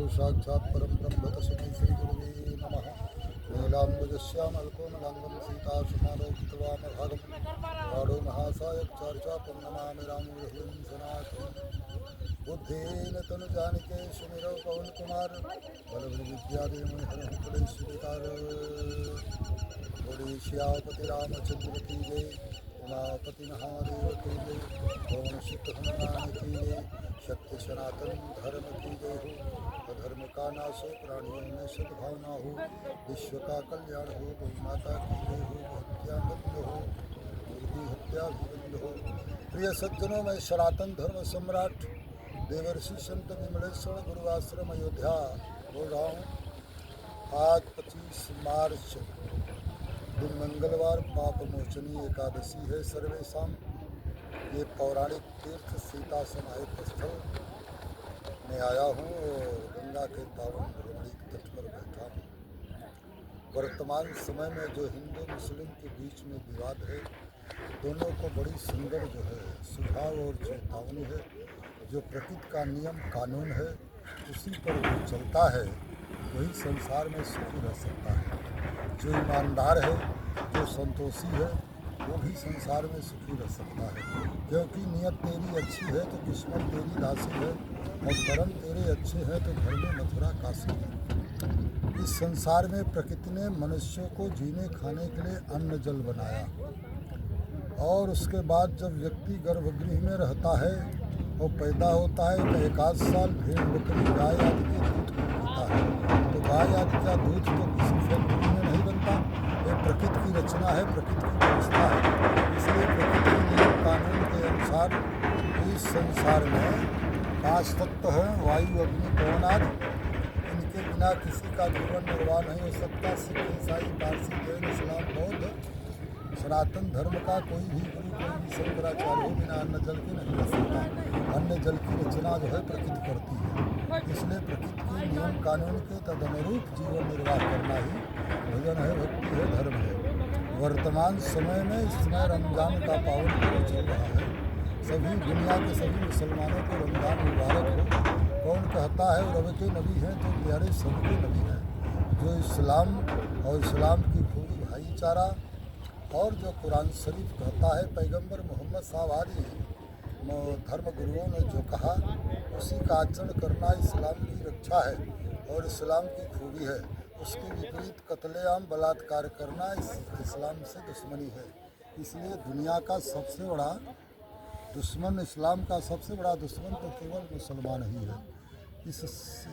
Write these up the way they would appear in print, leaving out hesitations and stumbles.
साक्षात् परं ब्रह्म तस्मै श्रीगुरुवे नमः। नीलाम्बुजश्यामलकोमलाङ्गं सीतासमारोपितवामभागं राडो महासायक्षार्चापं नमामि रामगृह्णं सनातनं। बुद्धेन तनुजानिके सुमिरौ पवनकुमार बलविद्यादेवहरं कुलेश्वरिकार। बोले श्यापति रामचंद्र की जय, उमापति महादेव की जय, पवन सुत हनुमान की जय, सत्य सनातन धर्म की जय हो। अधर्म का नाश हो, प्राणियों में सद्भावना हो, विश्व का कल्याण हो, गौ माता की जय हो, हत्या बंद हो, मुर्गी हत्या भी बंद हो। प्रिय सज्जनों, में सनातन धर्म सम्राट देवर्षि संत विमलेश्वर गुरुआश्रम अयोध्या बोल रहा हूँ। आज 25 मार्च दिन मंगलवार पाप मोचनी एकादशी है। सर्वेशाम ये पौराणिक तीर्थ सीता समाहित स्थल में आया हूँ और गंगा के पावन रमणीक तट पर बैठा हूँ। वर्तमान समय में जो हिंदू मुस्लिम के बीच में विवाद है, दोनों को बड़ी सुंदर जो है सुझाव और चेतावनी है। जो प्रकृति का नियम कानून है उसी पर वो चलता है, वही संसार में सुखी रह सकता है। जो ईमानदार है, जो संतोषी है, वो भी संसार में सुखी रह सकता है। क्योंकि नियत तेरी अच्छी है तो किस्मत तेरी दासी है, और कर्म तेरे अच्छे हैं तो घर में मथुरा काशी है। इस संसार में प्रकृति ने मनुष्यों को जीने खाने के लिए अन्न जल बनाया, और उसके बाद जब व्यक्ति गर्भगृह में रहता है और पैदा होता है तो 1 साल भेड़ बकरी गाय आदि के दूध को पीता है। तो गाय आदि का दूध तो किसी फैक्ट्री में नहीं बनता, ये प्रकृति की रचना है, प्रकृति की व्यवस्था है। इसलिए प्रकृति के नियम कानून के अनुसार इस संसार में 5 तत्व हैं, वायु अग्नि पवन आदि। इनके बिना किसी का जीवन निर्वाह नहीं हो सकता। सिख ईसाई पारसी जैन इस्लाम बौद्ध सनातन धर्म का कोई भी गुरु कोई भी शंकराचार्य हो बिना अन्न जल के नहीं रह सकता। अन्न जल की रचना जो है प्रकृति करती है। इसलिए प्रकृति के नियम कानून के तदनुरूप जीवन निर्वाह करना ही भजन है, भक्ति है, धर्म है। वर्तमान समय में इस समय रमजान का पावन पर्व चल रहा है। सभी दुनिया के सभी मुसलमानों को रमजान मुबारक हो। कौन कहता है रब के नबी हैं तो प्यारे सबके नबी हैं। जो इस्लाम और इस्लाम की खूबी भाईचारा और जो कुरान शरीफ कहता है, पैगंबर मोहम्मद साहब आदि धर्म गुरुओं ने जो कहा उसी का आचरण करना इस्लाम की रक्षा है और इस्लाम की खूबी है। उसके विपरीत कत्लेआम बलात्कार करना इस्लाम से दुश्मनी है। इसलिए दुनिया का सबसे बड़ा दुश्मन, इस्लाम का सबसे बड़ा दुश्मन तो केवल मुसलमान ही है। इस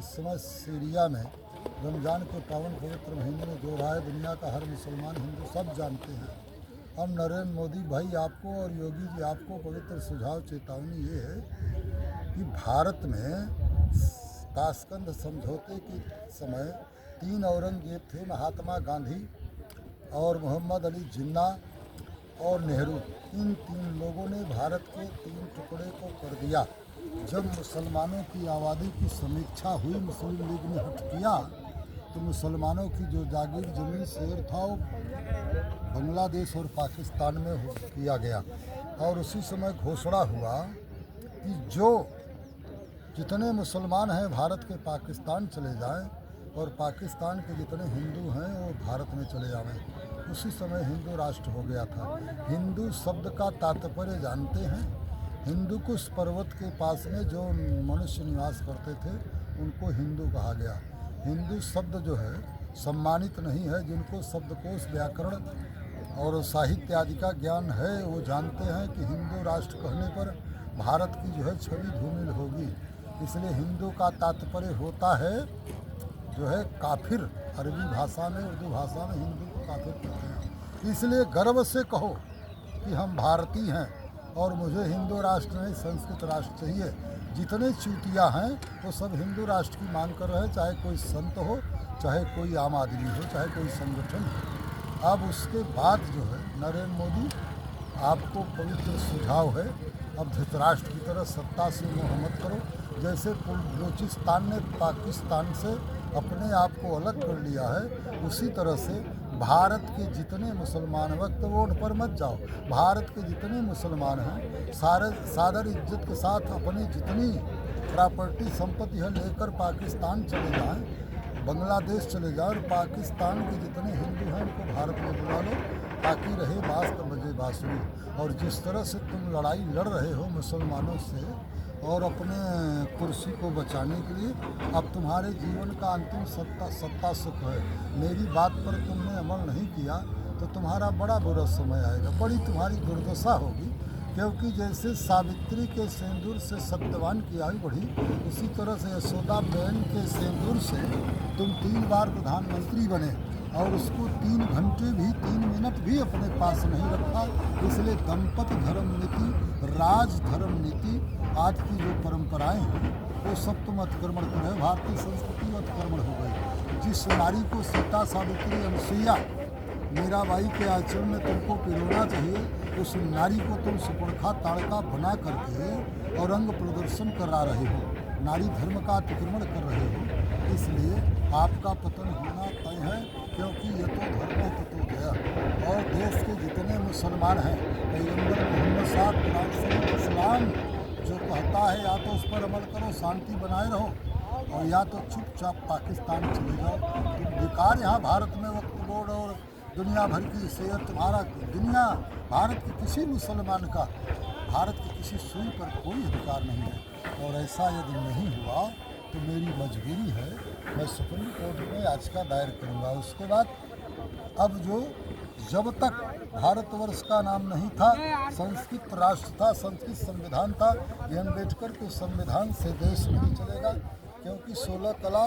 समय सीरिया में रमज़ान के पावन पवित्र महीने में जो रहा है, दुनिया का हर मुसलमान हिंदू सब जानते हैं। हम नरेंद्र मोदी भाई आपको और योगी जी आपको पवित्र सुझाव चेतावनी ये है कि भारत में ताशकंद समझौते के समय 3 औरंगजेब थे, महात्मा गांधी और मोहम्मद अली जिन्ना और नेहरू। इन 3 लोगों ने भारत के 3 टुकड़े को कर दिया। जब मुसलमानों की आबादी की समीक्षा हुई, मुस्लिम लीग ने हट किया, तो मुसलमानों की जो जागीर जमीन शेर था वो बांग्लादेश और पाकिस्तान में किया गया। और उसी समय घोषणा हुआ कि जो जितने मुसलमान हैं भारत के पाकिस्तान चले जाएं और पाकिस्तान के जितने हिंदू हैं वो भारत में चले जाएं। उसी समय हिंदू राष्ट्र हो गया था। हिंदू शब्द का तात्पर्य जानते हैं? हिंदू कुश पर्वत के पास में जो मनुष्य निवास करते थे उनको हिंदू कहा गया। हिंदू शब्द जो है सम्मानित नहीं है। जिनको शब्दकोश व्याकरण और साहित्य आदि का ज्ञान है वो जानते हैं कि हिंदू राष्ट्र कहने पर भारत की जो है छवि धूमिल होगी। इसलिए हिंदू का तात्पर्य होता है जो है काफिर। अरबी भाषा में, उर्दू भाषा में हिंदू को काफिर कहते हैं। इसलिए गर्व से कहो कि हम भारतीय हैं और मुझे हिंदू राष्ट्र नहीं संस्कृत राष्ट्र चाहिए। जितने चूतिया हैं वो सब हिंदू राष्ट्र की मांग कर रहे हैं, चाहे कोई संत हो, चाहे कोई आम आदमी हो, चाहे कोई संगठन हो। अब उसके बाद जो है नरेंद्र मोदी आपको पवित्र सुझाव है, अब धृतराष्ट्र की तरह सत्ता से मोह मत करो। जैसे बलूचिस्तान ने पाकिस्तान से अपने आप को अलग कर लिया है, उसी तरह से भारत के जितने मुसलमान, वक्त वोट पर मत जाओ, भारत के जितने मुसलमान हैं सारे सादर इज्जत के साथ अपनी जितनी प्रॉपर्टी संपत्ति है लेकर पाकिस्तान चले जाएं, बांग्लादेश चले जाओ और पाकिस्तान के जितने हिंदू हैं उनको भारत में बुला लो ताकि रहे बास तो बजे बांसुरी। और जिस तरह से तुम लड़ाई लड़ रहे हो मुसलमानों से और अपने कुर्सी को बचाने के लिए, अब तुम्हारे जीवन का अंतिम सत्ता सुख है। मेरी बात पर तुमने अमल नहीं किया तो तुम्हारा बड़ा बुरा समय आएगा, बड़ी तुम्हारी दुर्दशा होगी। क्योंकि जैसे सावित्री के सिंदूर से सत्यवान की आयु बढ़ी, उसी तरह से यशोदा बहन के सिंदूर से तुम 3 बार प्रधानमंत्री बने और उसको 3 घंटे भी 3 मिनट भी अपने पास नहीं रखा। इसलिए दंपति धर्म नीति, राज धर्म नीति, आज की जो परंपराएं हैं वो सब तुम अतिक्रमण कर रहे हो। भारतीय संस्कृति अतिक्रमण हो गई। जिस नारी को सीता, सावित्री, अनसुईया, मीराबाई के आचरण में तुमको पिरोना चाहिए, उस नारी को तुम सुपर्णखा ताड़का बना करके और अंग प्रदर्शन करा रहे हो, नारी धर्म का अतिक्रमण कर रहे हो। इसलिए आपका पतन होना तय है, क्योंकि ये तो धर्म है तो गया। और देश के जितने मुसलमान हैं, पैगंबर मोहम्मद साहब कुरान शरीफ इस्लाम जो कहता है या तो उस पर अमल करो, शांति बनाए रहो, और या तो चुपचाप पाकिस्तान चले जाओ। तुम बेकार यहाँ भारत में वक्त बोर्ड और दुनिया भर की सेहत तुम्हारा, दुनिया भारत के किसी मुसलमान का भारत की किसी सुई पर कोई अधिकार नहीं है। और ऐसा यदि नहीं हुआ तो मेरी मजबूरी है, मैं सुप्रीम कोर्ट में याचिका दायर करूंगा। उसके बाद अब जो जब तक भारतवर्ष का नाम नहीं था, संस्कृत राष्ट्र था, संस्कृत संविधान था, ये अम्बेडकर के संविधान से देश नहीं चलेगा। क्योंकि 16 कला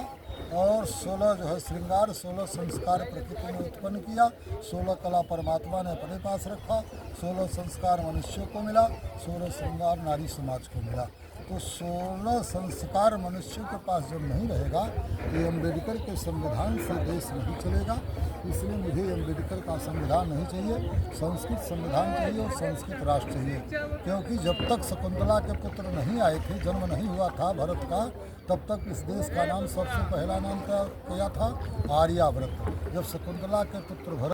और 16 जो है श्रृंगार, 16 संस्कार प्रकृति ने उत्पन्न किया, 16 कला परमात्मा ने अपने पास रखा, 16 संस्कार मनुष्यों को मिला, 16 श्रृंगार नारी समाज को मिला। तो 16 संस्कार मनुष्यों के पास जब नहीं रहेगा तो अम्बेडकर के संविधान से देश नहीं चलेगा। इसलिए मुझे अम्बेडकर का संविधान नहीं चाहिए, संस्कृत संविधान चाहिए और संस्कृत राष्ट्र चाहिए। क्योंकि जब तक शकुंतला के पुत्र नहीं आए थे, जन्म नहीं हुआ था भरत का, तब तक इस देश का नाम सबसे पहला नाम क्या था? आर्यावर्त। जब शकुंतला के पुत्र भरत